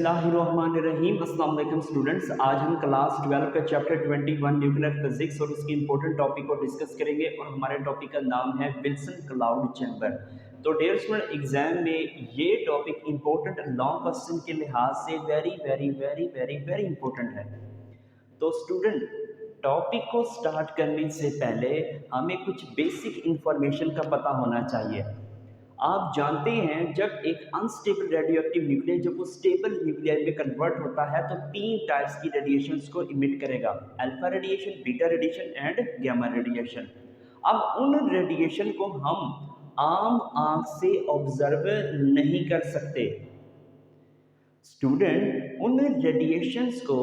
बिस्मिल्लाहिर्रहमानिर्रहीम। अस्सलाम वालेकुम स्टूडेंट्स, आज हम क्लास 12 का चैप्टर 21 न्यूक्लियर फिजिक्स और उसके इंपॉर्टेंट टॉपिक को डिस्कस करेंगे और हमारे टॉपिक का नाम है विल्सन क्लाउड चैम्बर। तो डियर स्टूडेंट, एग्जाम में ये टॉपिक इंपॉर्टेंट लॉन्ग क्वेश्चन के लिहाज से very very very very very important है। तो स्टूडेंट, टॉपिक को स्टार्ट करने से पहले हमें कुछ बेसिक इंफॉर्मेशन का पता होना चाहिए। आप जानते हैं, जब एक अनस्टेबल रेडियोएक्टिव न्यूक्लियर जब वो स्टेबल न्यूक्लियर में कन्वर्ट होता है तो तीन टाइप्स की रेडिएशंस को इमिट करेगा, alpha radiation, beta radiation and gamma radiation. अब उन रेडिएशन को हम आम आंख से ऑब्जर्व नहीं कर सकते। स्टूडेंट, उन रेडिएशंस को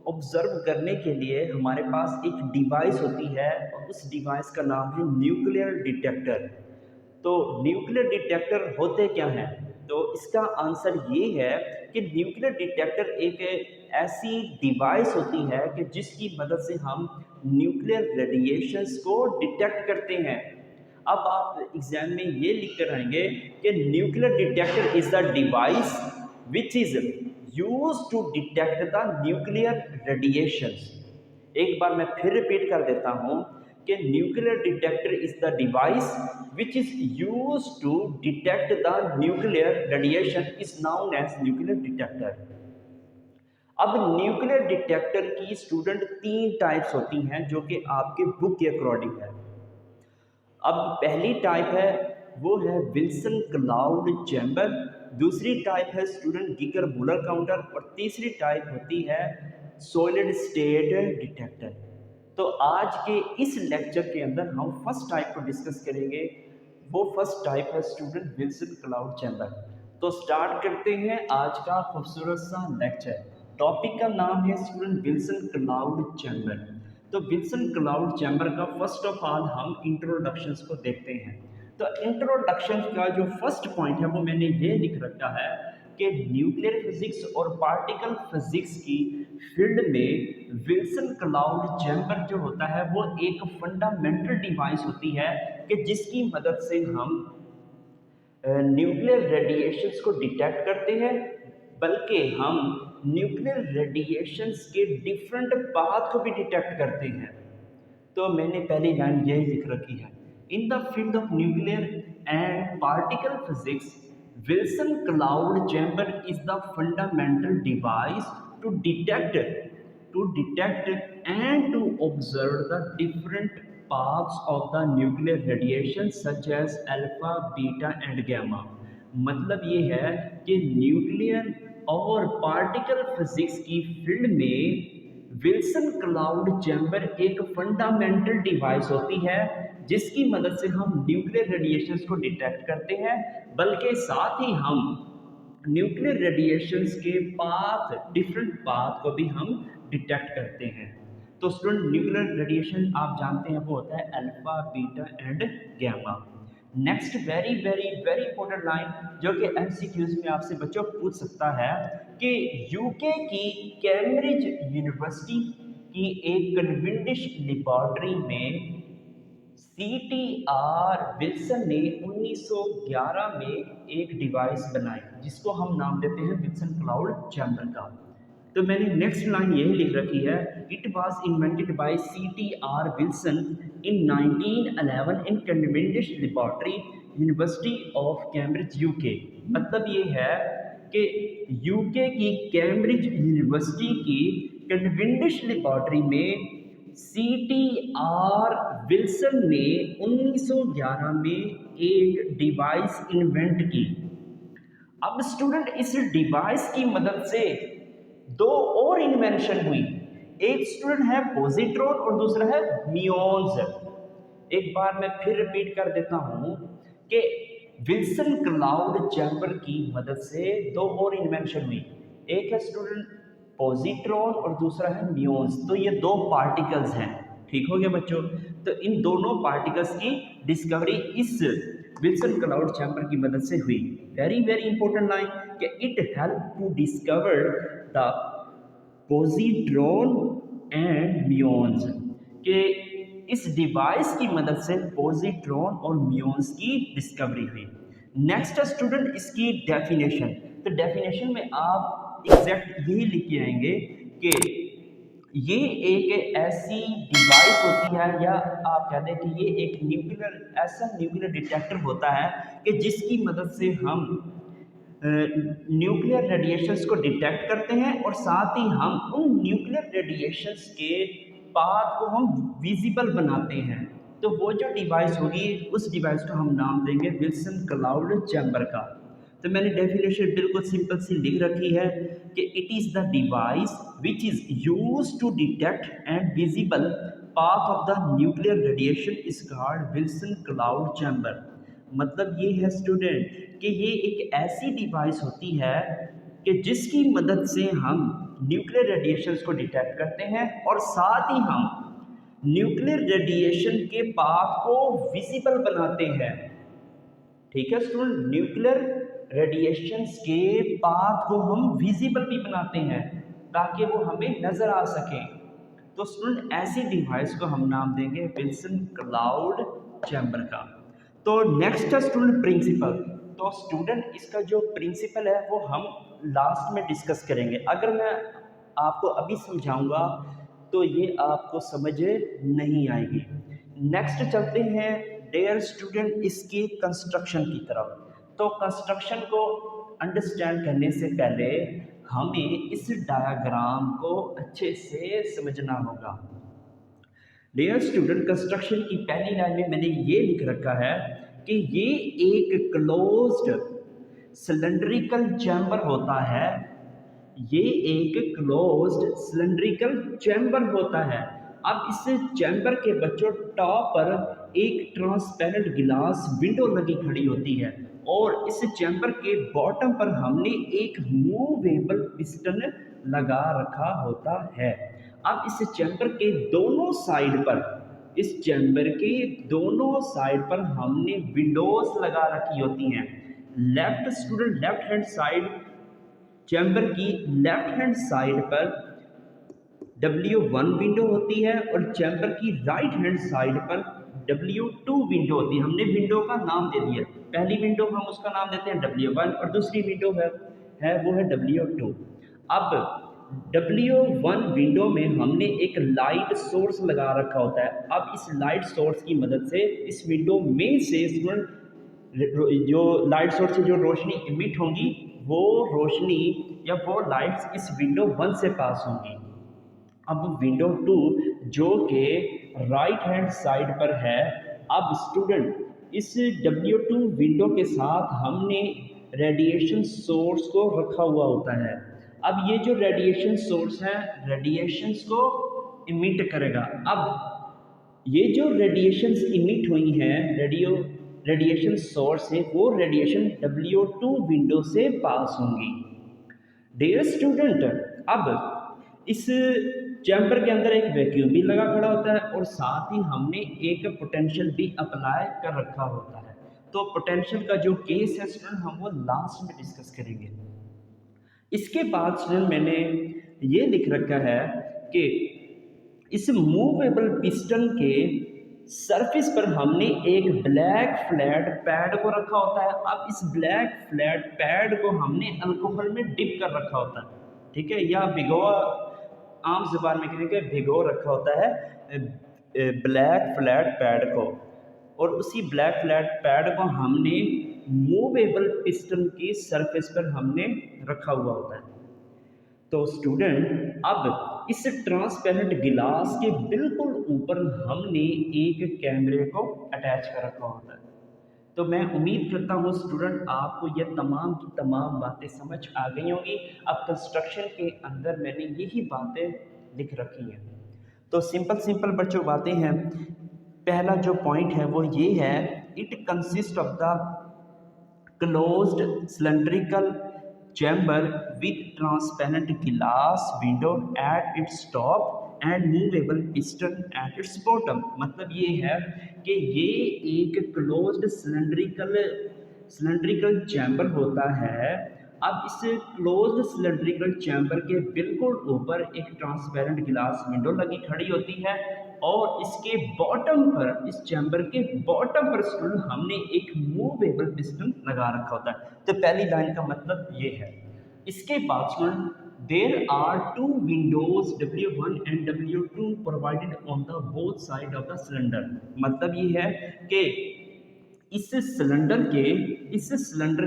ऑब्जर्व करने के लिए हमारे पास एक डिवाइस होती है और उस डिवाइस का नाम है न्यूक्लियर डिटेक्टर। तो न्यूक्लियर डिटेक्टर होते क्या हैं? तो इसका आंसर ये है कि न्यूक्लियर डिटेक्टर एक ऐसी डिवाइस होती है कि जिसकी मदद से हम न्यूक्लियर रेडिएशंस को डिटेक्ट करते हैं। अब आप एग्जाम में ये लिख कर आएंगे कि nuclear detector is the device which is used to detect the nuclear radiations. एक बार मैं फिर रिपीट कर देता हूँ कि nuclear detector is the device which is used to detect the nuclear radiation is known as nuclear detector। अब nuclear detector की स्टूडेंट तीन टाइप्स होती हैं जो कि आपके बुक के अकॉर्डिंग है। अब पहली टाइप है वो है विल्सन क्लाउड चैम्बर, दूसरी टाइप है स्टूडेंट गीगर मूलर काउंटर और तीसरी टाइप होती है सॉलिड स्टेट डिटेक्टर। तो आज के इस लेक्चर के अंदर हम फर्स्ट टाइप को डिस्कस करेंगे। वो फर्स्ट टाइप है स्टूडेंट विल्सन क्लाउड चैम्बर। तो स्टार्ट करते हैं आज का खूबसूरत सा लेक्चर। टॉपिक का नाम है स्टूडेंट विल्सन क्लाउड चैम्बर। तो विल्सन क्लाउड चैम्बर का फर्स्ट ऑफ ऑल हम इंट्रोडक्शंस को देखते हैं। तो इंट्रोडक्शन का जो फर्स्ट पॉइंट है वो मैंने ये लिख रखा है कि न्यूक्लियर फिजिक्स और पार्टिकल फिजिक्स की फील्ड में विल्सन क्लाउड चैम्बर जो होता है वो एक फंडामेंटल डिवाइस होती है कि जिसकी मदद से हम न्यूक्लियर रेडिएशंस को डिटेक्ट करते हैं, बल्कि हम न्यूक्लियर रेडिएशंस के डिफरेंट पाथ को भी डिटेक्ट करते हैं। तो मैंने पहली लाइन यही लिख रखी है, in the field of nuclear and particle physics Wilson cloud chamber is the fundamental device to detect and to observe the different paths of the nuclear radiation such as alpha, beta and gamma। मतलब ये है कि nuclear और particle physics की field में Wilson cloud chamber एक fundamental device होती है जिसकी मदद से हम न्यूक्लियर रेडिएशंस को डिटेक्ट करते हैं, बल्कि साथ ही हम न्यूक्लियर रेडिएशंस के डिफरेंट पाथ को भी हम डिटेक्ट करते हैं। तो स्टूडेंट, न्यूक्लियर रेडिएशन आप जानते हैं वो होता है alpha, beta and gamma. Next very very very important line जो कि एमसीक्यूज में आपसे बच्चों पूछ सकता है कि यूके की कैम्ब्रिज यूनिवर्सिटी की एक कन्विंडिश लेबोरेटरी में CTR विल्सन ने 1911 में एक डिवाइस बनाई जिसको हम नाम देते हैं विल्सन क्लाउड चैम्बर का। तो मैंने नेक्स्ट लाइन यही लिख रखी है, it was invented by CTR Wilson in 1911 in Cambridge laboratory university of Cambridge UK. मतलब ये है कि यूके की कैम्ब्रिज यूनिवर्सिटी की कैम्ब्रिज लेबोरेटरी में CTR विल्सन ने 1911 में एक डिवाइस इन्वेंट की। अब स्टूडेंट, इस डिवाइस की मदद से दो और इन्वेंशन हुई। एक स्टूडेंट है पॉजिट्रॉन और दूसरा है म्यून्स। एक बार मैं फिर रिपीट कर देता हूं कि विल्सन क्लाउड चैम्बर की मदद से दो और इन्वेंशन हुई। एक है स्टूडेंट पॉजिट्रॉन और दूसरा है म्यून्स। तो ये दो पार्टिकल्स हैं, ठीक हो गया बच्चों। तो इन दोनों पार्टिकल्स की डिस्कवरी इस विल्सन क्लाउड चैम्बर की मदद से हुई। वेरी वेरी इंपॉर्टेंट लाइन कि it help to discover the positron and muons, कि इस डिवाइस की मदद से पॉजिट्रॉन और म्यून्स की डिस्कवरी हुई। नेक्स्ट स्टूडेंट, इसकी डेफिनेशन। तो डेफिनेशन में आप एग्जैक्ट यही लिख के आएंगे कि ये एक ऐसी डिवाइस होती है, या आप कह दें कि ये एक ऐसा न्यूक्लियर डिटेक्टर होता है कि जिसकी मदद से हम न्यूक्लियर रेडिएशंस को डिटेक्ट करते हैं और साथ ही हम उन न्यूक्लियर रेडिएशंस के पाथ को हम विजिबल बनाते हैं। तो वो जो डिवाइस होगी उस डिवाइस को हम नाम देंगे विल्सन क्लाउड चैम्बर का। तो मैंने डेफिनेशन बिल्कुल सिंपल सी लिख रखी है कि it is the device which is use to detect and visible path of the nuclear radiation is called Wilson cloud chamber. मतलब ये है स्टूडेंट कि ये एक ऐसी डिवाइस होती है कि जिसकी मदद से हम न्यूक्लियर रेडिएशंस को डिटेक्ट करते हैं और साथ ही हम न्यूक्लियर रेडिएशन के पाथ को विजिबल बनाते हैं। ठीक है स्टूडेंट, न्यूक्लियर रेडिएशंस के पाथ को हम विजिबल भी बनाते हैं ताकि वो हमें नज़र आ सके। तो स्टूडेंट ऐसी डिवाइस को हम नाम देंगे विल्सन क्लाउड चैम्बर का। तो नेक्स्ट है स्टूडेंट प्रिंसिपल। तो स्टूडेंट इसका जो प्रिंसिपल है वो हम लास्ट में डिस्कस करेंगे। अगर मैं आपको अभी समझाऊंगा तो ये आपको समझ नहीं आएगी। नेक्स्ट चलते हैं डियर स्टूडेंट इसकी कंस्ट्रक्शन की तरफ। तो कंस्ट्रक्शन को अंडरस्टैंड करने से पहले हमें इस डायग्राम को अच्छे से समझना होगा। डियर स्टूडेंट, कंस्ट्रक्शन की पहली लाइन में मैंने ये लिख रखा है कि ये एक क्लोज्ड सिलेंड्रिकल चैम्बर होता है। ये एक क्लोज्ड सिलेंड्रिकल चैम्बर होता है। अब इस चैम्बर के बच्चों टॉप पर एक ट्रांसपेरेंट गिलास विंडो लगी खड़ी होती है और इस चैम्बर के बॉटम पर हमने एक मूवेबल पिस्टन लगा रखा होता है। अब इस चैम्बर के दोनों साइड पर हमने विंडोज लगा रखी होती हैं। लेफ्ट हैंड साइड चैम्बर की लेफ्ट हैंड साइड पर W1 विंडो होती है और चैम्बर की राइट हैंड साइड पर W2 विंडो होती है। हमने विंडो का नाम दे दिया। पहली विंडो हम उसका नाम देते हैं W1 और दूसरी विंडो वो है W2। अब W1 विंडो में हमने एक लाइट सोर्स लगा रखा होता है। अब इस लाइट सोर्स की मदद से इस विंडो में से जो लाइट सोर्स से जो रोशनी इमिट होंगी वो रोशनी या वो लाइट्स इस विंडो 1 से पास होंगी। अब विंडो 2 जो कि राइट हैंड साइड पर है, अब स्टूडेंट इस W2 विंडो के साथ हमने रेडिएशन सोर्स को रखा हुआ होता है। अब ये जो रेडिएशन सोर्स है रेडिएशंस को इमिट करेगा। अब ये जो रेडिएशंस इमिट हुई हैं रेडिएशन सोर्स है वो रेडिएशन W2 विंडो से पास होंगी। डियर स्टूडेंट, अब इस चैम्बर के अंदर एक वैक्यूम भी लगा खड़ा होता है और साथ ही हमने एक पोटेंशियल भी अप्लाई कर रखा होता है। तो पोटेंशियल का जो केस है स्टूडेंट हम वो लास्ट में डिस्कस करेंगे। इसके बाद स्टूडेंट मैंने ये लिख रखा है कि इस मूवेबल पिस्टन के सरफेस पर हमने एक ब्लैक फ्लैट पैड को रखा होता है। अब इस ब्लैक फ्लैट पैड को हमने अल्कोहल में डिप कर रखा होता है, ठीक है, या आम जुबान में कहेंगे भिगो रखा होता है ब्लैक फ्लैट पैड को, और उसी ब्लैक फ्लैट पैड को हमने मूवेबल पिस्टन की सरफेस पर हमने रखा हुआ होता है। तो स्टूडेंट अब इस ट्रांसपेरेंट गिलास के बिल्कुल ऊपर हमने एक कैमरे को अटैच कर रखा होता है। तो मैं उम्मीद करता हूँ स्टूडेंट आपको ये तमाम की तमाम बातें समझ आ गई होंगी। अब कंस्ट्रक्शन के अंदर मैंने यही बातें लिख रखी हैं। तो सिंपल बच्चों बातें हैं। पहला जो पॉइंट है वो ये है, it consist of the closed cylindrical chamber with transparent glass window at its top and movable piston at its bottom. मतलब ये है कि ये एक क्लोज्ड सिलेंड्रिकल चैम्बर होता है। अब इस क्लोज्ड सिलेंड्रिकल चैम्बर के बिल्कुल ऊपर एक ट्रांसपेरेंट गिलास विंडो लगी खड़ी होती है और इसके बॉटम पर, इस चैम्बर के बॉटम पर स्टूडेंट हमने एक मूवेबल पिस्टन लगा रखा होता है। तो पहली लाइन का मतलब ये है। इसके बाद student there are two windows W1 and W2 provided on the both side of the cylinder. मतलब ये है कि इस सिलेंडर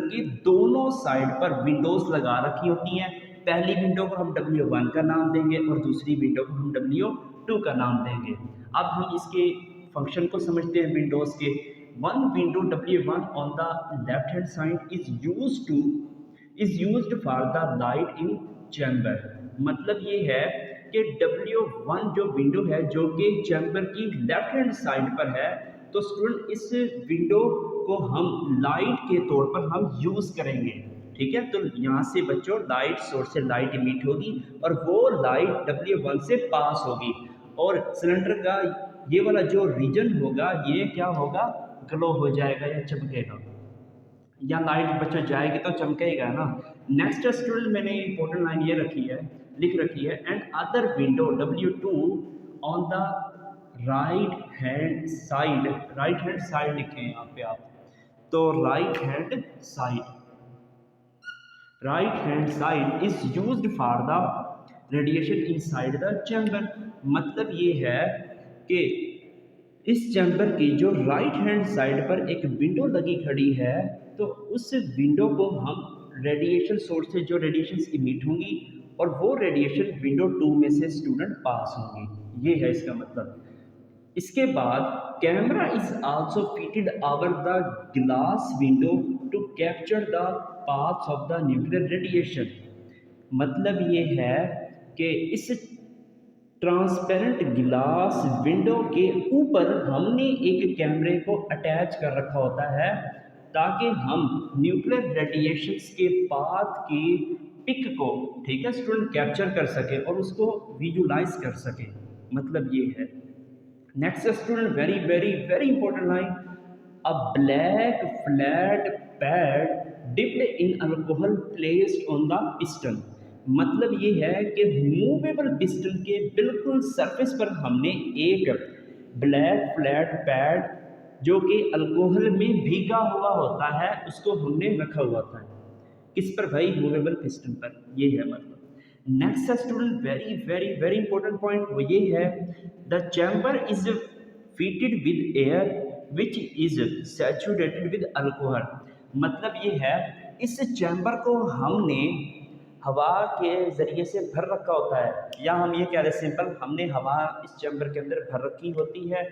के दोनों साइड पर विंडोज लगा रखी होती हैं। पहली विंडो को हम W1 का नाम देंगे और दूसरी विंडो को हम W2 का नाम देंगे। अब हम इसके फंक्शन को समझते हैं विंडोज के। One window W1 on the left hand side is used for the light in chamber. मतलब ये है कि W1 जो विंडो है जो कि चैम्बर की लेफ्ट हैंड साइड पर है, तो स्टूडेंट इस विंडो को हम लाइट के तौर पर हम यूज़ करेंगे। ठीक है, तो यहाँ से बच्चों लाइट सोर्स से लाइट इमिट होगी और वो लाइट W1 से पास होगी और सिलेंडर का ये वाला जो रीजन होगा ये क्या होगा, ग्लो हो जाएगा या चमकेगा, या लाइट बच्चों जाएगी तो चमकेगा ना। नेक्स्ट स्टूडेंट मैंने इंपॉर्टेंट लाइन ये लिख रखी है and other window W2 on the right hand side लिखे हैं यहाँ पे आप, तो right hand side is used for the radiation inside the chamber. मतलब ये है कि इस चैम्बर की जो राइट हैंड साइड पर एक विंडो लगी खड़ी है, तो उस विंडो को हम रेडिएशन सोर्स से जो रेडिएशंस इमिट होंगी और वो रेडिएशन विंडो 2 में से स्टूडेंट पास होंगी। ये है इसका मतलब। इसके बाद camera is also fitted over the glass window to capture the paths of the nuclear radiation. मतलब ये है कि इस ट्रांसपेरेंट गिलास विंडो के ऊपर हमने एक कैमरे को अटैच कर रखा होता है ताकि हम न्यूक्लियर रेडिएशंस के पाथ की पिक को, ठीक है स्टूडेंट, कैप्चर कर सके और उसको विजुलाइज कर सके। मतलब ये है। Next student very very very important line, a black flat pad dipped in alcohol placed on the piston. मतलब ये है कि मूवेबल पिस्टन के बिल्कुल सरफेस पर हमने एक ब्लैक फ्लैट पैड जो कि अल्कोहल में भीगा हुआ होता है उसको हमने रखा हुआ था। किस पर भाई? मूवेबल पिस्टन पर। ये है मतलब। Next student very very very important point वो ये है, the chamber is fitted with air which is saturated with alcohol. मतलब ये है इस चैम्बर को हमने हवा के ज़रिए से भर रखा होता है, या हम ये कह रहे हैं सिंपल, हमने हवा इस चैम्बर के अंदर भर रखी होती है।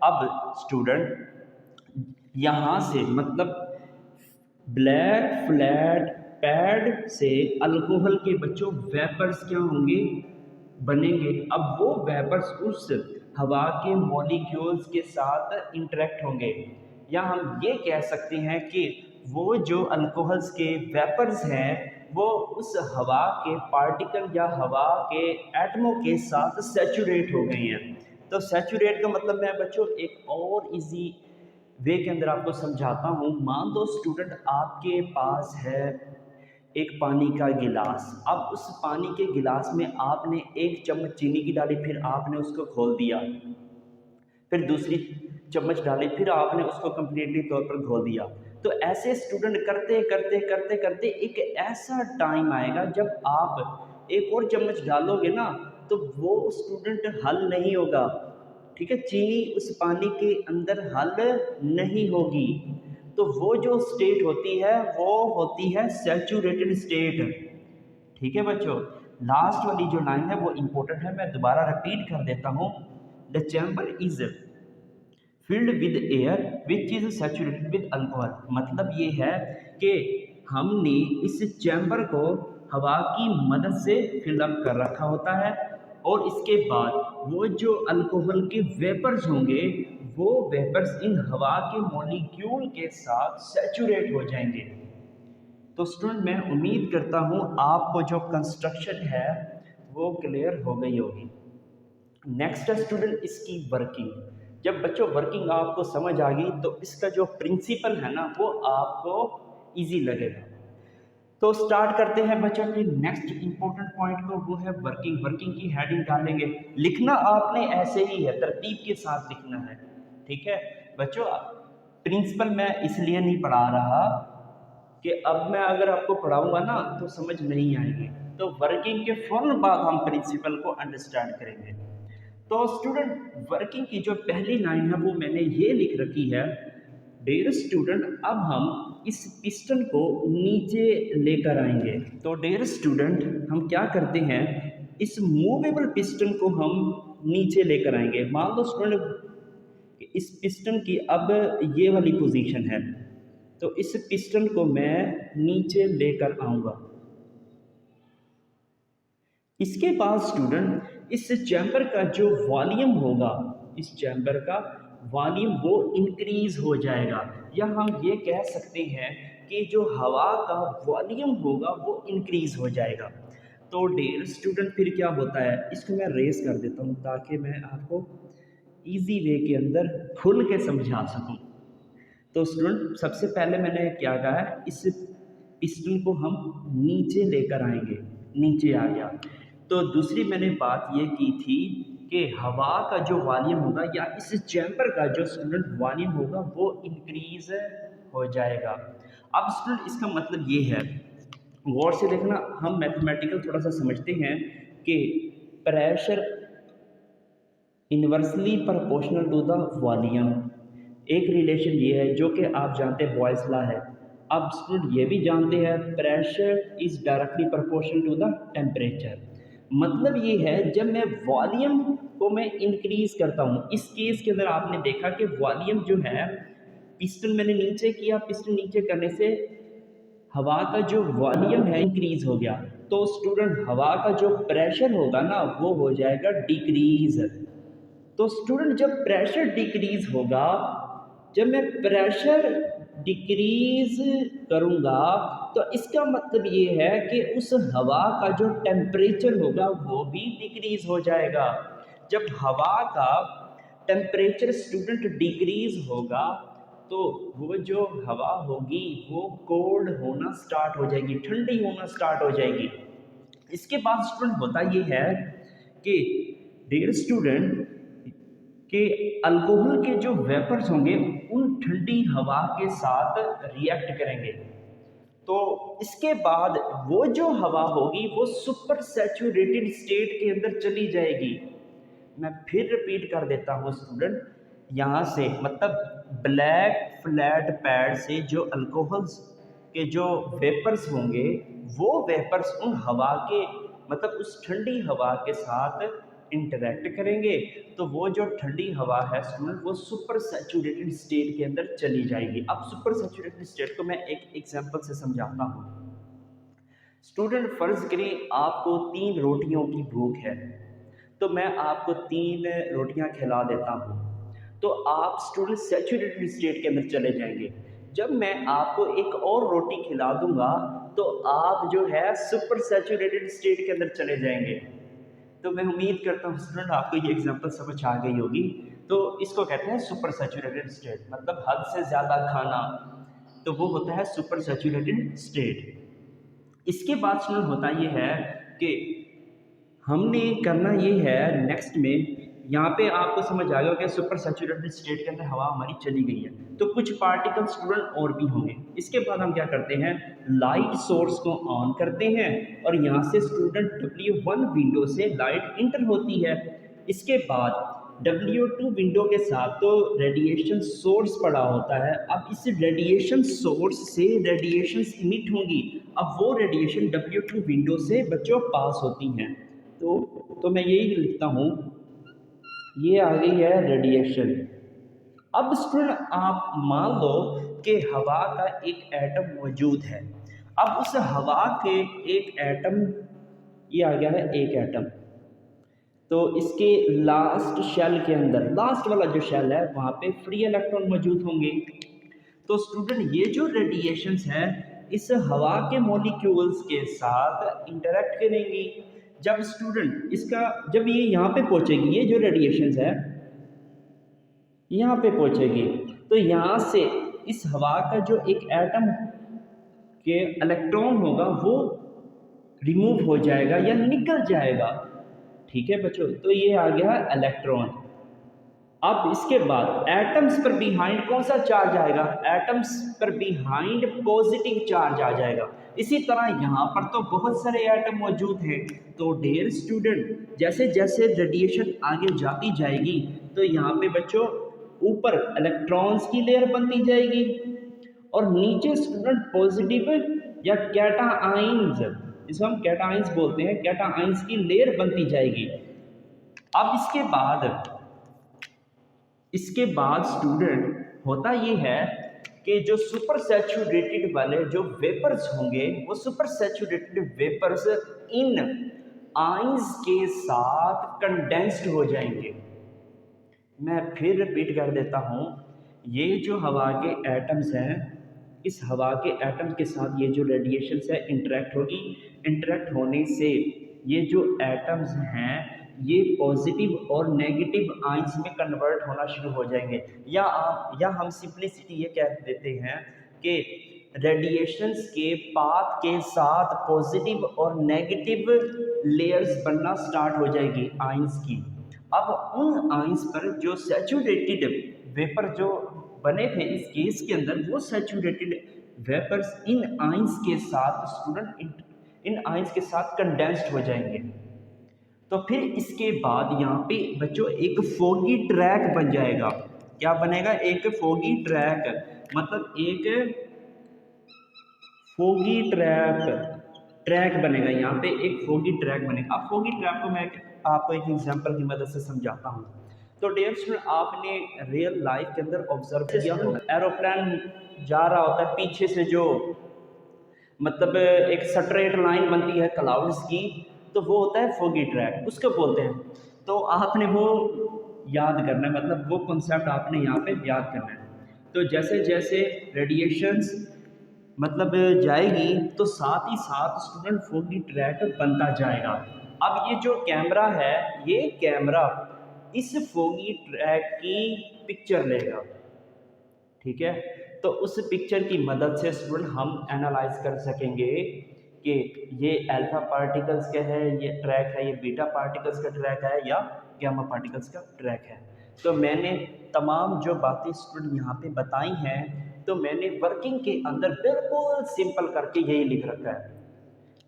अब स्टूडेंट यहाँ से मतलब ब्लैक फ्लैट पैड से अल्कोहल के बच्चों वेपर्स क्या होंगे, बनेंगे। अब वो वेपर्स उस हवा के मॉलिक्यूल्स के साथ इंटरेक्ट होंगे, या हम ये कह सकते हैं कि वो जो अल्कोहल्स के वेपर्स हैं वो उस हवा के पार्टिकल या हवा के एटमों के साथ सैचुरेट हो गई हैं। तो सैचुरेट का मतलब मैं बच्चों एक और इजी वे के अंदर आपको समझाता हूँ। मान लो स्टूडेंट आपके पास है एक पानी का गिलास, अब उस पानी के गिलास में आपने एक चम्मच चीनी की डाली, फिर आपने उसको खोल दिया, फिर दूसरी चम्मच डाली, फिर आपने उसको कम्प्लीटली तौर पर घोल दिया। तो ऐसे स्टूडेंट करते करते करते करते एक ऐसा टाइम आएगा जब आप एक और चम्मच डालोगे ना तो वो स्टूडेंट हल नहीं होगा। ठीक है, चीनी उस पानी के अंदर हल नहीं होगी। तो वो जो स्टेट होती है वो होती है सैचुरेटेड स्टेट। ठीक है बच्चों, लास्ट वाली जो लाइन है वो इंपॉर्टेंट है, मैं दोबारा रिपीट कर देता हूँ। The chamber is filled with air which is saturated with alcohol. मतलब ये है कि हमने इस चैम्बर को हवा की मदद से फिलअप कर रखा होता है और इसके बाद वो जो अल्कोहल के वेपर्स होंगे वो वेपर्स इन हवा के मॉलिक्यूल के साथ सैचुरेट हो जाएंगे। तो स्टूडेंट मैं उम्मीद करता हूँ आपको जो कंस्ट्रक्शन है वो क्लियर हो गई होगी। नेक्स्ट स्टूडेंट इसकी वर्किंग। जब बच्चों वर्किंग आपको समझ आ गई तो इसका जो प्रिंसिपल है ना वो आपको इजी लगेगा। तो स्टार्ट करते हैं बच्चों की नेक्स्ट इंपॉर्टेंट पॉइंट को, वो है वर्किंग। वर्किंग की हेडिंग डालेंगे, लिखना आपने ऐसे ही है, तरतीब के साथ लिखना है। ठीक है बच्चों, प्रिंसिपल मैं इसलिए नहीं पढ़ा रहा कि अब मैं अगर आपको पढ़ाऊँगा ना तो समझ नहीं आएगी। तो वर्किंग के फ़ौरन बाद हम प्रिंसिपल को अंडरस्टैंड करेंगे। तो स्टूडेंट वर्किंग की जो पहली लाइन है वो मैंने ये लिख रखी है, डियर स्टूडेंट अब हम इस पिस्टन को नीचे लेकर आएंगे। तो डियर स्टूडेंट हम क्या करते हैं, इस मूवेबल पिस्टन को हम नीचे लेकर आएंगे। मान लो स्टूडेंट इस पिस्टन की अब ये वाली पोजीशन है, तो इस पिस्टन को मैं नीचे लेकर आऊँगा। इसके बाद स्टूडेंट इस चैम्बर का जो वॉल्यूम होगा, इस चैम्बर का वॉल्यूम वो इंक्रीज हो जाएगा, या हम ये कह सकते हैं कि जो हवा का वॉल्यूम होगा वो इंक्रीज हो जाएगा। तो डियर स्टूडेंट फिर क्या होता है, इसको मैं रेस कर देता हूँ ताकि मैं आपको इजी वे के अंदर खुल के समझा सकूँ। तो स्टूडेंट सबसे पहले मैंने क्या कहा है, इस पिस्टन को हम नीचे लेकर आएंगे, नीचे आ गया। तो दूसरी मैंने बात ये की थी कि हवा का जो वॉल्यूम होगा या इस चैम्बर का जो स्टूडेंट वॉल्यूम होगा वो इंक्रीज हो जाएगा। अब स्टूडेंट इसका मतलब ये है, गौर से देखना, हम मैथमेटिकल थोड़ा सा समझते हैं कि pressure inversely proportional to the volume, एक रिलेशन ये है जो कि आप जानते हैं बॉयज़ लॉ है। अब स्टूडेंट ये भी जानते हैं pressure is directly proportional to the temperature. मतलब ये है जब मैं वॉल्यूम को मैं इंक्रीज़ करता हूँ, इस केस के अंदर आपने देखा कि वॉल्यूम जो है, पिस्टन मैंने नीचे किया, पिस्टन नीचे करने से हवा का जो वॉल्यूम है इंक्रीज हो गया। तो स्टूडेंट हवा का जो प्रेशर होगा ना वो हो जाएगा डिक्रीज। तो स्टूडेंट जब प्रेशर डिक्रीज होगा, जब मैं प्रेशर डिक्रीज करूँगा तो इसका मतलब ये है कि उस हवा का जो टेम्परेचर होगा वो भी डिक्रीज हो जाएगा। जब हवा का टेम्परेचर स्टूडेंट डिक्रीज होगा तो वो जो हवा होगी वो कोल्ड होना स्टार्ट हो जाएगी, ठंडी होना स्टार्ट हो जाएगी। इसके बाद स्टूडेंट होता ये है कि डियर स्टूडेंट कि अल्कोहल के जो वेपर्स होंगे उन ठंडी हवा के साथ रिएक्ट करेंगे। तो इसके बाद वो जो हवा होगी वो सुपर सैचुरेटेड स्टेट के अंदर चली जाएगी। मैं फिर रिपीट कर देता हूँ स्टूडेंट, यहाँ से मतलब ब्लैक फ्लैट पैड से जो अल्कोहल्स के जो वेपर्स होंगे वो वेपर्स उन हवा के मतलब उस ठंडी हवा के साथ इंटरेक्ट करेंगे, तो वो जो ठंडी हवा है स्टूडेंट वो सुपर सैचुरेटेड स्टेट के अंदर चली जाएगी। अब सुपर सैचुरेटेड स्टेट को मैं एक एग्जांपल से समझाता हूँ। स्टूडेंट फर्ज करें आपको 3 रोटियों की भूख है, तो मैं आपको 3 रोटियां खिला देता हूँ, तो आप स्टूडेंट सैचुरेटेड स्टेट के अंदर चले जाएंगे। जब मैं आपको एक और रोटी खिला दूंगा तो आप जो है सुपर सैचुरेटेड स्टेट के अंदर चले जाएंगे। तो मैं उम्मीद करता हूँ स्टूडेंट आपको ये एग्जांपल समझ आ गई होगी। तो इसको कहते हैं सुपर सैचुरेटेड स्टेट, मतलब हद से ज़्यादा खाना, तो वो होता है सुपर सैचुरेटेड स्टेट। इसके बाद स्टूडेंट होता ये है कि हमने करना ये है नेक्स्ट में, यहाँ पे आपको समझ आ गया कि सुपर सैचुरेटेड स्टेट के अंदर हवा हमारी चली गई है, तो कुछ पार्टिकल स्टूडेंट और भी होंगे। इसके बाद हम क्या करते हैं, लाइट सोर्स को ऑन करते हैं और यहाँ से स्टूडेंट W1 विंडो से लाइट इंटर होती है। इसके बाद W2 विंडो के साथ तो रेडिएशन सोर्स पड़ा होता है। अब इस रेडिएशन सोर्स से रेडिएशंस इमिट होंगी, अब वो रेडिएशन W2 विंडो से बच्चों पास होती हैं। तो मैं यही लिखता हूँ, ये आ गई है रेडिएशन। अब स्टूडेंट आप मान लो कि हवा का एक एटम मौजूद है। अब उस हवा के एक एटम, ये आ गया है एक एटम, तो इसके लास्ट शेल के अंदर, लास्ट वाला जो शेल है वहाँ पे फ्री इलेक्ट्रॉन मौजूद होंगे। तो स्टूडेंट ये जो रेडिएशंस हैं इस हवा के मॉलिक्यूल्स के साथ इंटरेक्ट करेंगी। जब स्टूडेंट इसका जब ये यहाँ पे पहुँचेगी, ये जो रेडिएशंस है यहाँ पे पहुँचेगी, तो यहाँ से इस हवा का जो एक एटम के इलेक्ट्रॉन होगा वो रिमूव हो जाएगा या निकल जाएगा। ठीक है बच्चों, तो ये आ गया इलेक्ट्रॉन। अब इसके बाद एटम्स पर बिहाइंड कौन सा चार्ज आएगा, एटम्स पर बिहाइंड पॉजिटिव चार्ज आ जाएगा। इसी तरह यहाँ पर तो बहुत सारे एटम मौजूद हैं। तो डियर स्टूडेंट, जैसे जैसे रेडिएशन आगे जाती जाएगी तो यहाँ पे बच्चों ऊपर इलेक्ट्रॉन्स की लेयर बनती जाएगी और नीचे स्टूडेंट पॉजिटिव या कैटाआइंस, जिसको हम कैटाआइंस बोलते हैं, कैटाआइंस की लेयर बनती जाएगी। अब इसके बाद स्टूडेंट होता ये है कि जो सुपर सैचुरेटेड वाले जो वेपर्स होंगे वो सुपर सैचुरेटेड वेपर्स इन आइंस के साथ कंडेंस्ड हो जाएंगे। मैं फिर रिपीट कर देता हूँ, ये जो हवा के एटम्स हैं, इस हवा के एटम के साथ ये जो रेडिएशंस है इंटरेक्ट होगी। इंटरेक्ट होने से ये जो एटम्स हैं ये पॉजिटिव और नेगेटिव आइंस में कन्वर्ट होना शुरू हो जाएंगे। या हम सिंपलिसिटी ये कह देते हैं कि रेडिएशंस के पाथ के साथ पॉजिटिव और नेगेटिव लेयर्स बनना स्टार्ट हो जाएगी आइंस की। अब उन आइंस पर जो सैचुरेटेड वेपर जो बने थे इस केस के अंदर, वो सैचुरेटेड वेपर्स इन आइंस के साथ स्टूडेंट इन आइंस के साथ कंडेंस्ड हो जाएंगे। तो फिर इसके बाद यहाँ पे बच्चों एक फोगी ट्रैक बन जाएगा। क्या बनेगा, एक फोगी ट्रैक, मतलब एक फोगी ट्रैक बनेगा। यहाँ पे एक फोगी ट्रैक बनेगा। अब फोगी ट्रैक को मैं आपको एक एग्जांपल की मदद से समझाता हूँ। तो डियर स्टूडेंट, आपने रियल लाइफ के अंदर ऑब्जर्व किया हो, एरोप्लेन जा रहा होता है, पीछे से जो मतलब एक स्ट्रेट लाइन बनती है क्लाउड्स की, तो वो होता है फोगी ट्रैक, उसको बोलते हैं। तो आपने वो याद करना है, मतलब वो कॉन्सेप्ट आपने यहाँ पे याद करना है। तो जैसे जैसे रेडिएशंस मतलब जाएगी तो साथ ही साथ स्टूडेंट फोगी ट्रैक बनता जाएगा। अब ये जो कैमरा है, ये कैमरा इस फोगी ट्रैक की पिक्चर लेगा, ठीक है। तो उस पिक्चर की मदद से स्टूडेंट हम एनालाइज कर सकेंगे कि ये अल्फा पार्टिकल्स का है ये ट्रैक है, ये बीटा पार्टिकल्स का ट्रैक है या गामा पार्टिकल्स का ट्रैक है। तो मैंने तमाम जो बातें स्टूडेंट यहाँ पे बताई हैं, तो मैंने वर्किंग के अंदर बिल्कुल सिंपल करके यही लिख रखा है।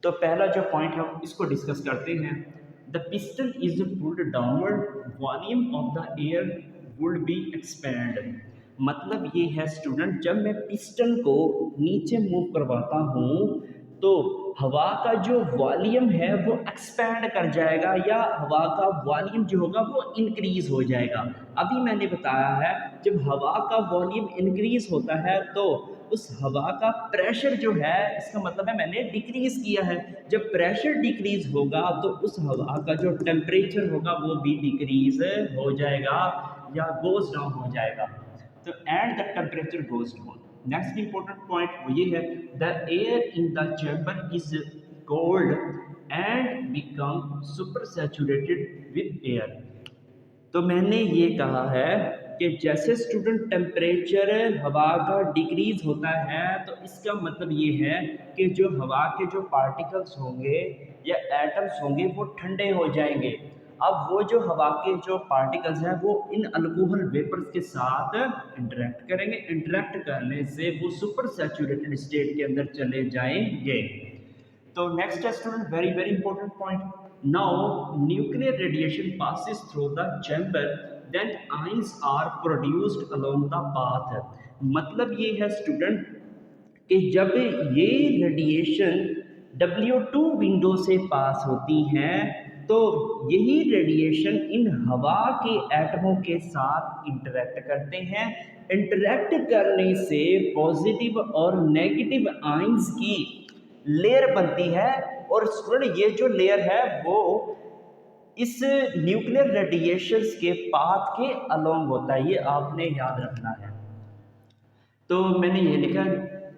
तो पहला जो पॉइंट हम इसको डिस्कस करते हैं, the piston is pulled downward, volume of the air would be expand. मतलब ये है स्टूडेंट, जब मैं पिस्टन को नीचे मूव करवाता हूँ तो हवा का जो वॉल्यूम है वो एक्सपैंड कर जाएगा, या हवा का वॉल्यूम जो होगा वो इंक्रीज हो जाएगा। अभी मैंने बताया है जब हवा का वॉल्यूम इंक्रीज होता है तो उस हवा का प्रेशर जो है, इसका मतलब है मैंने डिक्रीज किया है। जब प्रेशर डिक्रीज होगा तो उस हवा का जो टेम्परेचर होगा वो भी डिक्रीज हो जाएगा या गोज डाउन हो जाएगा। तो and the temperature goes down. Next important point वो ये है, the air in the chamber is cold and become super saturated with air. तो मैंने ये कहा है कि जैसे स्टूडेंट टेम्परेचर हवा का डिक्रीज होता है तो इसका मतलब ये है कि जो हवा के जो पार्टिकल्स होंगे या एटम्स होंगे वो ठंडे हो जाएंगे। अब वो जो हवा के जो पार्टिकल्स हैं वो इन अल्कोहल वेपर्स के साथ इंटरेक्ट करेंगे। इंटरेक्ट करने से वो सुपर सैचुरेटेड स्टेट के अंदर चले जाएंगे। तो नेक्स्ट है student, very very important point, now nuclear radiation passes through the chamber then ions are produced along the path. मतलब ये है स्टूडेंट कि जब ये रेडिएशन W2 विंडो से पास होती हैं तो यही रेडिएशन इन हवा के एटमों के साथ इंटरेक्ट करते हैं। इंटरेक्ट करने से पॉजिटिव और नेगेटिव आइंस की लेयर बनती है, और स्टूडेंट ये जो लेयर है वो इस न्यूक्लियर रेडिएशंस के पाथ के अलोंग होता है, ये आपने याद रखना है। तो मैंने ये लिखा,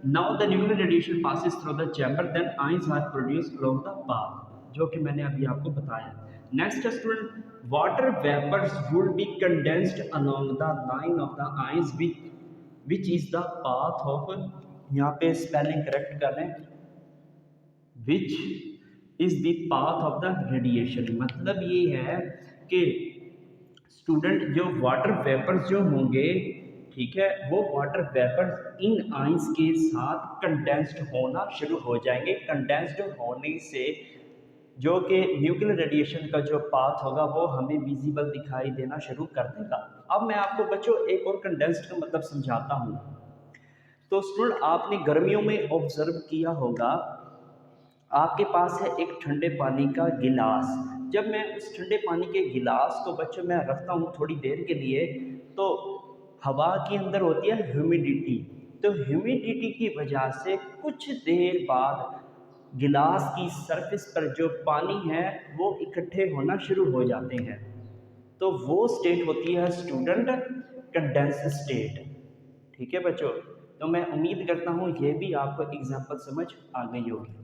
now the nuclear radiation passes through the chamber then ions are produced along the path, जो कि मैंने अभी आपको बताया। Next student, water vapours would be condensed along the line of the ions which is the path of, यहाँ पे spelling correct कर लें, which is the path of the radiation. मतलब ये है कि स्टूडेंट जो वाटर वेपर्स जो होंगे, ठीक है, वो वाटर वेपर्स इन आइंस के साथ कंडेंस्ड होना शुरू हो जाएंगे। कंडेंस्ड होने से जो कि न्यूक्लियर रेडिएशन का जो पाथ होगा वो हमें विजिबल दिखाई देना शुरू कर देगा। अब मैं आपको बच्चों एक और कंडेंस्ड का मतलब समझाता हूँ। तो स्टूडेंट आपने गर्मियों में ऑब्जर्व किया होगा, आपके पास है एक ठंडे पानी का गिलास। जब मैं उस ठंडे पानी के गिलास को बच्चों मैं रखता हूँ थोड़ी देर के लिए, तो हवा के अंदर होती है ह्यूमिडिटी। तो ह्यूमिडिटी की वजह से कुछ देर बाद गिलास की सरफेस पर जो पानी है वो इकट्ठे होना शुरू हो जाते हैं। तो वो स्टेट होती है स्टूडेंट कंडेंस स्टेट। ठीक है बच्चों, तो मैं उम्मीद करता हूँ ये भी आपको एग्जाम्पल समझ आ गई होगी।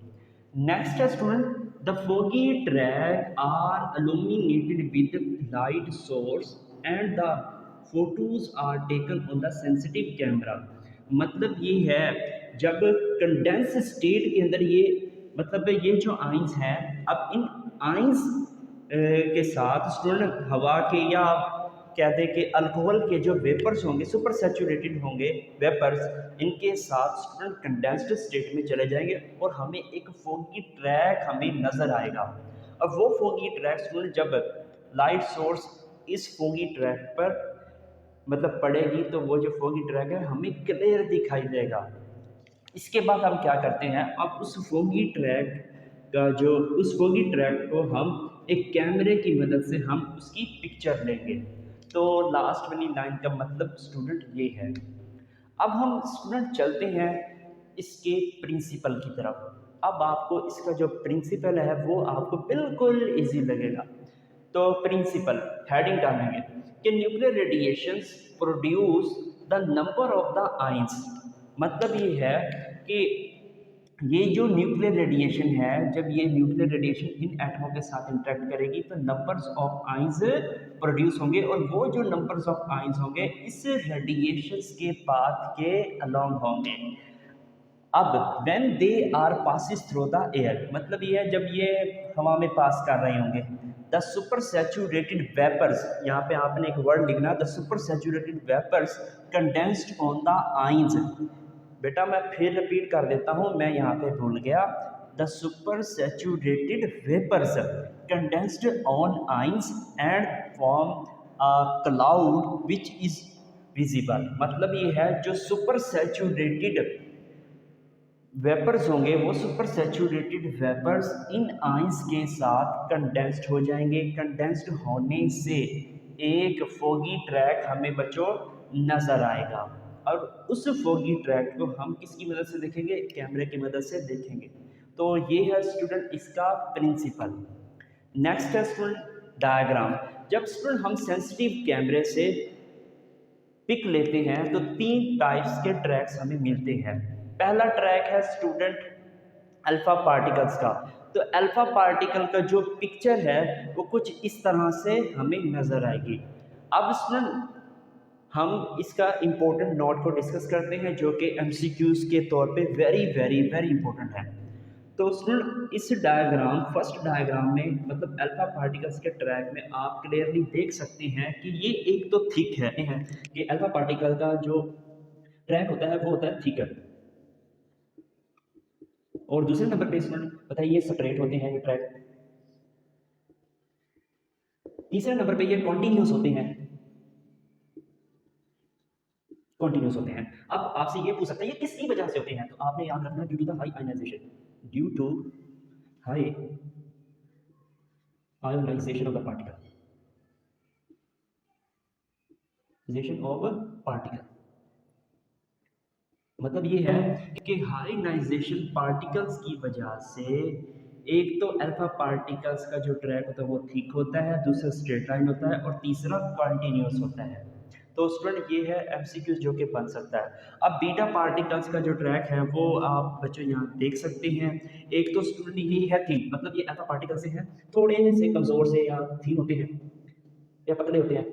नेक्स्ट है student, the foggy track are illuminated with light source and the photos are taken on the sensitive camera. मतलब ये है, जब कंडेंस स्टेट के अंदर ये मतलब ये जो आइंस हैं, अब इन आइंस के साथ स्टूडेंट हवा के या कहते हैं कि अल्कोहल के जो वेपर्स होंगे, सुपर सैचुरेटेड होंगे वेपर्स, इनके साथ स्टूडेंट कंडेंस्ड स्टेट में चले जाएंगे और हमें एक फोगी ट्रैक हमें नज़र आएगा। अब वो फोगी ट्रैक स्टूडेंट जब लाइट सोर्स इस फोगी ट्रैक पर मतलब पड़ेगी तो वो जो फोगी ट्रैक है हमें क्लियर दिखाई देगा। इसके बाद हम क्या करते हैं, अब उस फोगी ट्रैक का जो उस फोगी ट्रैक को हम एक कैमरे की मदद से हम उसकी पिक्चर लेंगे। तो लास्ट वाली लाइन का मतलब स्टूडेंट ये है। अब हम स्टूडेंट चलते हैं इसके प्रिंसिपल की तरफ। अब आपको इसका जो प्रिंसिपल है वो आपको बिल्कुल इजी लगेगा। तो प्रिंसिपल हेडिंग डालेंगे कि nuclear radiations produce the number of the ions. मतलब ये है कि ये जो न्यूक्लियर रेडिएशन है, जब ये न्यूक्लियर रेडिएशन इन एटमों के साथ इंटरेक्ट करेगी तो नंबर्स ऑफ आइंस प्रोड्यूस होंगे, और वो जो नंबर्स ऑफ आइंस होंगे इस रेडिएशंस के पाथ के अलोंग होंगे। अब when they are passes through the air, मतलब ये है जब ये हवा में पास कर रहे होंगे, द सुपर सैचुरेटेड वेपर्स, यहाँ पे आपने एक वर्ड लिखना, the super saturated vapours condensed on the ions. बेटा मैं फिर रिपीट कर देता हूँ, मैं यहाँ पे भूल गया। The super saturated vapours condensed on ions and form a cloud which is visible. मतलब ये है जो सुपर सैचुरेटेड वेपर्स होंगे वो सुपर सैचुरेटेड वेपर्स इन आइंस के साथ कंडेंस्ड हो जाएंगे। कंडेंस्ड होने से एक फोगी ट्रैक हमें बच्चों नज़र आएगा, और उस फोगी ट्रैक को हम किसकी मदद से देखेंगे, कैमरे की मदद से देखेंगे। तो ये है स्टूडेंट इसका प्रिंसिपल। नेक्स्ट है स्टूडेंट डायग्राम। जब स्टूडेंट हम सेंसिटिव कैमरे से पिक लेते हैं तो तीन टाइप्स के ट्रैक्स हमें मिलते हैं। पहला ट्रैक है स्टूडेंट अल्फा पार्टिकल्स का। तो अल्फा पार्टिकल का जो पिक्चर है वो कुछ इस तरह से हमें नज़र आएगी। अब स्टूडेंट हम इसका इम्पोर्टेंट नोट को डिस्कस करते हैं जो कि एमसीक्यूज के तौर पे वेरी वेरी वेरी इंपॉर्टेंट है। तो स्टूडेंट इस डायग्राम फर्स्ट डायग्राम में मतलब अल्फा पार्टिकल्स के ट्रैक में आप क्लियरली देख सकते हैं कि ये एक तो थिक है कि अल्फा पार्टिकल का जो ट्रैक होता है वो होता है थिकर, और दूसरे नंबर पे स्टूडेंट बताइए स्ट्रेट होते हैं ये ट्रैक। तीसरे नंबर पे ये कॉन्टिन्यूस होते हैं, कॉन्टिन्यूस होते हैं। अब आपसे ये पूछ सकते हैं ये किसकी वजह से होते हैं, तो आपने याद रखना due to the high ionisation, due to high ionisation of the particle. मतलब ये है कि हाइनाइजेशन पार्टिकल्स की वजह से एक तो अल्फा पार्टिकल्स का जो ट्रैक होता है वो थिक होता है, दूसरा स्ट्रेट लाइन होता है, और तीसरा कॉन्टिन्यूस होता है। तो स्टूडेंट ये है एमसीक्यू जो कि बन सकता है। अब बीटा पार्टिकल्स का जो ट्रैक है वो आप बच्चों यहाँ देख सकते हैं। एक तो स्टूडेंट ये है थिन, मतलब ये अल्फा पार्टिकल से है थोड़े से कमजोर से या थिन होते हैं या पतले होते हैं,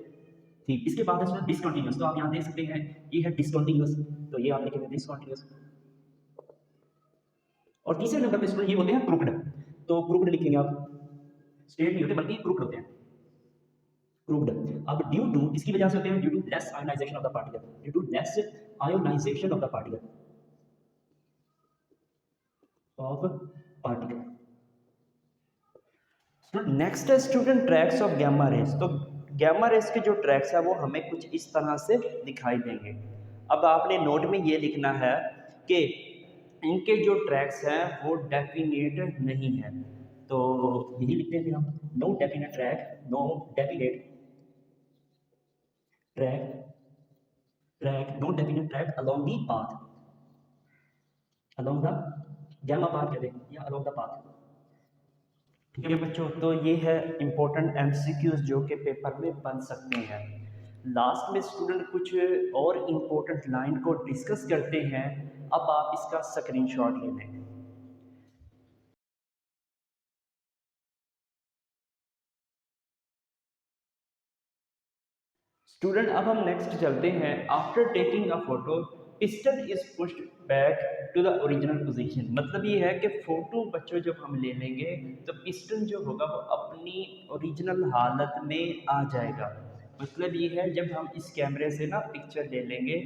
ठीक। इसके बाद है स्टूडेंट डिसकंटिन्यूअस, तो आप यहाँ देख सकते हैं ये है डिसकंटिन्यूअस, तो ये आप लिखेंगे डिसकंटिन्यूअस। और तीसरे नंबर पे स्टूडेंट ये होते हैं क्रूक्ड, तो क्रूक्ड लिखेंगे आप, स्ट्रेट नहीं होते बल्कि क्रूक्ड होते हैं, प्रूव्ड। अब ड्यू टू किसकी वजह से होते हैं? Due to less ionization of the particle, due to less ionization of the particle next है student tracks of gamma rays. तो गैमा रेस के जो ट्रैक्स है वो हमें कुछ इस तरह से दिखाई देंगे। अब आपने नोट में ये लिखना है कि इनके जो ट्रैक्स हैं वो डेफिनेट नहीं है, तो यही लिखते हैं फिर हम, no definite track, no definite track, no definite track along the path, along the gamma path कहते हैं या अलोंग द पाथ। ठीक है बच्चों, तो ये है इम्पोर्टेंट एमसीक्यूज जो कि पेपर में बन सकते हैं। लास्ट में स्टूडेंट कुछ और इम्पोर्टेंट लाइन को डिस्कस करते हैं। अब आप इसका स्क्रीनशॉट ले लें। स्टूडेंट अब हम नेक्स्ट चलते हैं। After taking a photo piston is pushed back to the original position. मतलब ये है कि फोटो बच्चों जब हम ले लेंगे तो पिस्टन जो होगा वो अपनी ओरिजिनल हालत में आ जाएगा। मतलब ये है जब हम इस कैमरे से ना पिक्चर ले लेंगे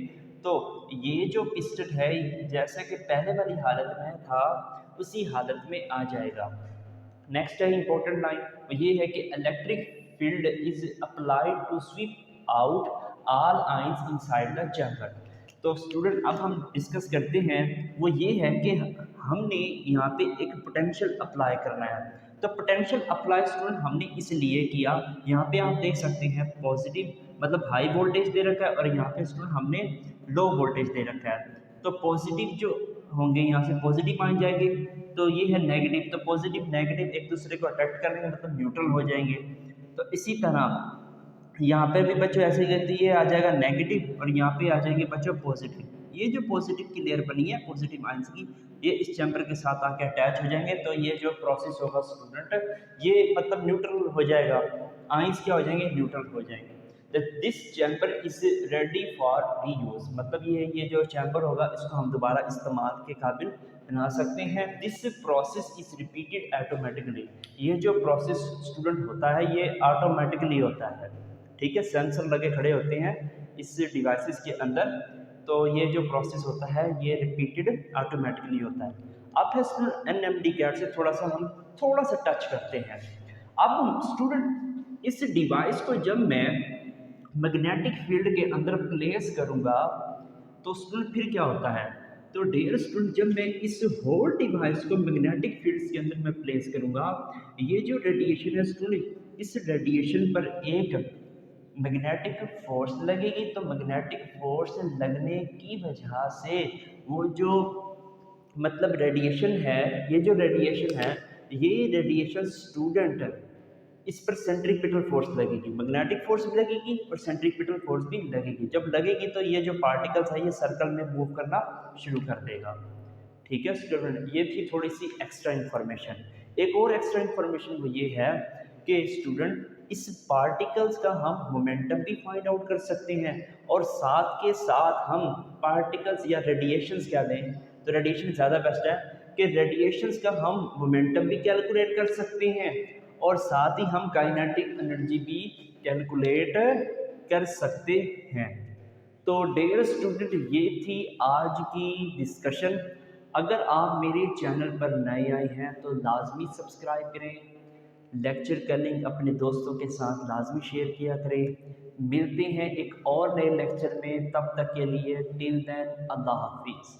तो ये जो पिस्टन है जैसे कि पहले वाली हालत में था उसी हालत में आ जाएगा। नेक्स्ट है इंपॉर्टेंट लाइन, ये है कि electric field is applied to sweep out all ions inside the chamber. तो स्टूडेंट अब हम डिस्कस करते हैं वो ये है कि हमने यहाँ पे एक पोटेंशियल अप्लाई करना है। तो पोटेंशियल अप्लाई स्टूडेंट हमने इसलिए किया, यहाँ पे आप देख सकते हैं पॉजिटिव मतलब हाई वोल्टेज दे रखा है और यहाँ पे स्टूडेंट हमने लो वोल्टेज दे रखा है। तो पॉजिटिव जो होंगे यहाँ से पॉजिटिव आ जाएंगे, तो ये है नेगेटिव, तो पॉजिटिव नेगेटिव एक दूसरे को अट्रैक्ट करेंगे मतलब न्यूट्रल हो जाएंगे। तो इसी तरह यहाँ पे भी बच्चों ऐसे ही करती है, आ जाएगा नेगेटिव और यहाँ पे आ जाएंगे बच्चों पॉजिटिव। ये जो पॉजिटिव की लेयर बनी है पॉजिटिव आयंस की, ये इस चैम्बर के साथ आके अटैच हो जाएंगे। तो ये जो प्रोसेस होगा स्टूडेंट ये मतलब न्यूट्रल हो जाएगा, आयंस क्या हो जाएंगे? न्यूट्रल हो जाएंगे। This chamber is ready for री यूज। मतलब ये जो चैम्बर होगा इसको हम दोबारा इस्तेमाल के काबिल बना सकते हैं। This process is repeated automatically. ये जो प्रोसेस स्टूडेंट होता है ये ऑटोमेटिकली होता है। ठीक है, सेंसर लगे खड़े होते हैं इस डिवाइसेस के अंदर, तो ये जो प्रोसेस होता है ये रिपीटेड ऑटोमेटिकली होता है। अब है स्टूडेंट एनएमडी कैट से थोड़ा सा हम थोड़ा सा टच करते हैं। अब स्टूडेंट इस डिवाइस को जब मैं मैग्नेटिक फील्ड के अंदर प्लेस करूंगा तो स्टूडेंट फिर क्या होता है? तो डियर स्टूडेंट जब मैं इस होल डिवाइस को मैग्नेटिक फील्ड्स के अंदर मैं प्लेस करूंगा, ये जो रेडिएशन है स्टूडेंट इस रेडिएशन पर एक मैग्नेटिक फोर्स लगेगी। तो मैग्नेटिक फोर्स लगने की वजह से वो जो मतलब रेडिएशन है, ये जो रेडिएशन है ये रेडिएशन स्टूडेंट इस पर सेंट्रीपिटल फोर्स लगेगी, मैग्नेटिक फोर्स भी लगेगी और सेंट्रीपिटल फोर्स भी लगेगी। जब लगेगी तो ये जो पार्टिकल्स है ये सर्कल में मूव करना शुरू कर देगा। ठीक है स्टूडेंट, ये थी थोड़ी सी एक्स्ट्रा इन्फॉर्मेशन। एक और एक्स्ट्रा इन्फॉर्मेशन वो ये है कि स्टूडेंट इस पार्टिकल्स का हम मोमेंटम भी फाइंड आउट कर सकते हैं और साथ के साथ हम पार्टिकल्स या रेडिएशंस क्या दें, तो रेडिएशन ज़्यादा बेस्ट है कि रेडिएशंस का हम मोमेंटम भी कैलकुलेट कर सकते हैं और साथ ही हम काइनेटिक एनर्जी भी कैलकुलेट कर सकते हैं। तो डियर स्टूडेंट ये थी आज की डिस्कशन। अगर आप मेरे चैनल पर नए आए हैं तो लाजमी सब्सक्राइब करें, लेक्चर का लिंक अपने दोस्तों के साथ लाजमी शेयर किया करें। मिलते हैं एक और नए लेक्चर में, तब तक के लिए टिल देन अल्लाह हाफिज़।